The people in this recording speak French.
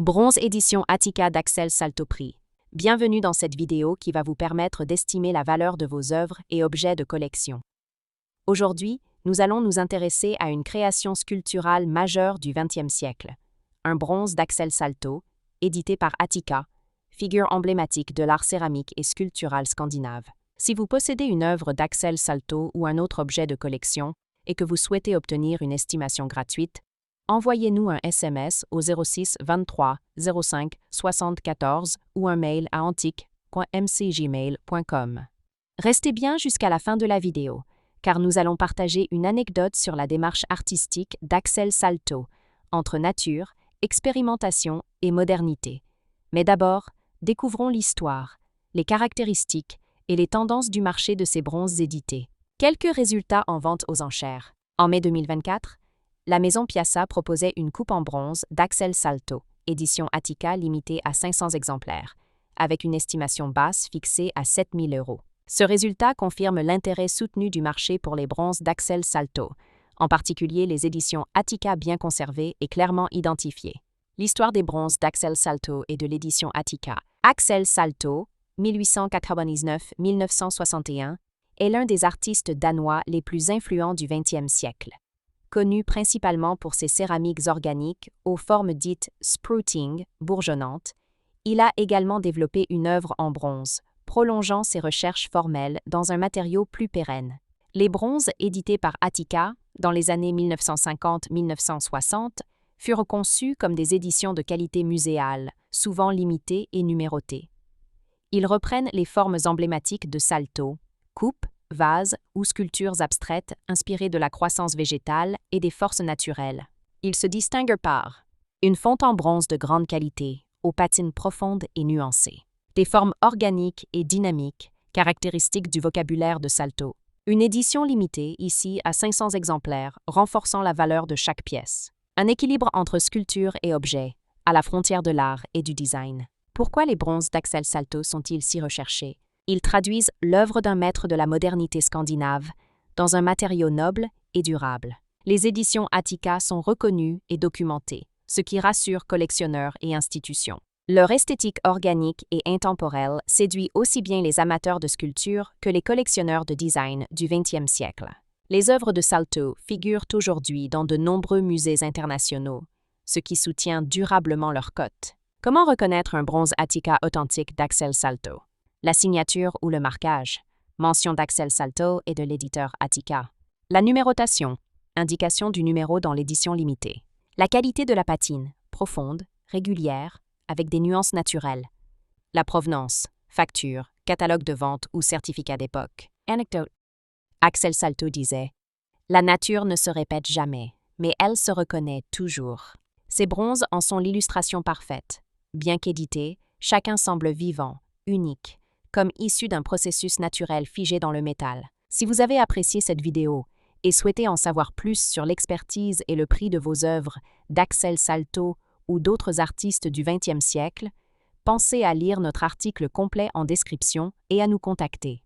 Bronze édition Attica d'Axel Salto-Prix. Bienvenue dans cette vidéo qui va vous permettre d'estimer la valeur de vos œuvres et objets de collection. Aujourd'hui, nous allons nous intéresser à une création sculpturale majeure du XXe siècle, un bronze d'Axel Salto, édité par Attica, figure emblématique de l'art céramique et sculptural scandinave. Si vous possédez une œuvre d'Axel Salto ou un autre objet de collection et que vous souhaitez obtenir une estimation gratuite, envoyez-nous un SMS au 06 23 05 74 ou un mail à antique.mcgmail.com. Restez bien jusqu'à la fin de la vidéo, car nous allons partager une anecdote sur la démarche artistique d'Axel Salto, entre nature, expérimentation et modernité. Mais d'abord, découvrons l'histoire, les caractéristiques et les tendances du marché de ces bronzes édités. Quelques résultats en vente aux enchères. En mai 2024, la maison Piazza proposait une coupe en bronze d'Axel Salto, édition Attica limitée à 500 exemplaires, avec une estimation basse fixée à 7 000 €. Ce résultat confirme l'intérêt soutenu du marché pour les bronzes d'Axel Salto, en particulier les éditions Attica bien conservées et clairement identifiées. L'histoire des bronzes d'Axel Salto et de l'édition Attica. Axel Salto, 1899-1961, est l'un des artistes danois les plus influents du XXe siècle. Connu principalement pour ses céramiques organiques aux formes dites sprouting, bourgeonnantes, il a également développé une œuvre en bronze, prolongeant ses recherches formelles dans un matériau plus pérenne. Les bronzes édités par Attica, dans les années 1950-1960, furent conçus comme des éditions de qualité muséale, souvent limitées et numérotées. Ils reprennent les formes emblématiques de Salto, coupes, vases ou sculptures abstraites inspirées de la croissance végétale et des forces naturelles. Ils se distinguent par une fonte en bronze de grande qualité, aux patines profondes et nuancées, des formes organiques et dynamiques, caractéristiques du vocabulaire de Salto, une édition limitée ici à 500 exemplaires, renforçant la valeur de chaque pièce, un équilibre entre sculpture et objet, à la frontière de l'art et du design. Pourquoi les bronzes d'Axel Salto sont-ils si recherchés? Ils traduisent l'œuvre d'un maître de la modernité scandinave dans un matériau noble et durable. Les éditions Attica sont reconnues et documentées, ce qui rassure collectionneurs et institutions. Leur esthétique organique et intemporelle séduit aussi bien les amateurs de sculpture que les collectionneurs de design du XXe siècle. Les œuvres de Salto figurent aujourd'hui dans de nombreux musées internationaux, ce qui soutient durablement leur cote. Comment reconnaître un bronze Attica authentique d'Axel Salto? La signature ou le marquage, mention d'Axel Salto et de l'éditeur Attica. La numérotation, indication du numéro dans l'édition limitée. La qualité de la patine, profonde, régulière, avec des nuances naturelles. La provenance, facture, catalogue de vente ou certificat d'époque. Anecdote. Axel Salto disait « La nature ne se répète jamais, mais elle se reconnaît toujours. » Ces bronzes en sont l'illustration parfaite. Bien qu'édités, chacun semble vivant, unique, comme issu d'un processus naturel figé dans le métal. Si vous avez apprécié cette vidéo et souhaitez en savoir plus sur l'expertise et le prix de vos œuvres d'Axel Salto ou d'autres artistes du XXe siècle, pensez à lire notre article complet en description et à nous contacter.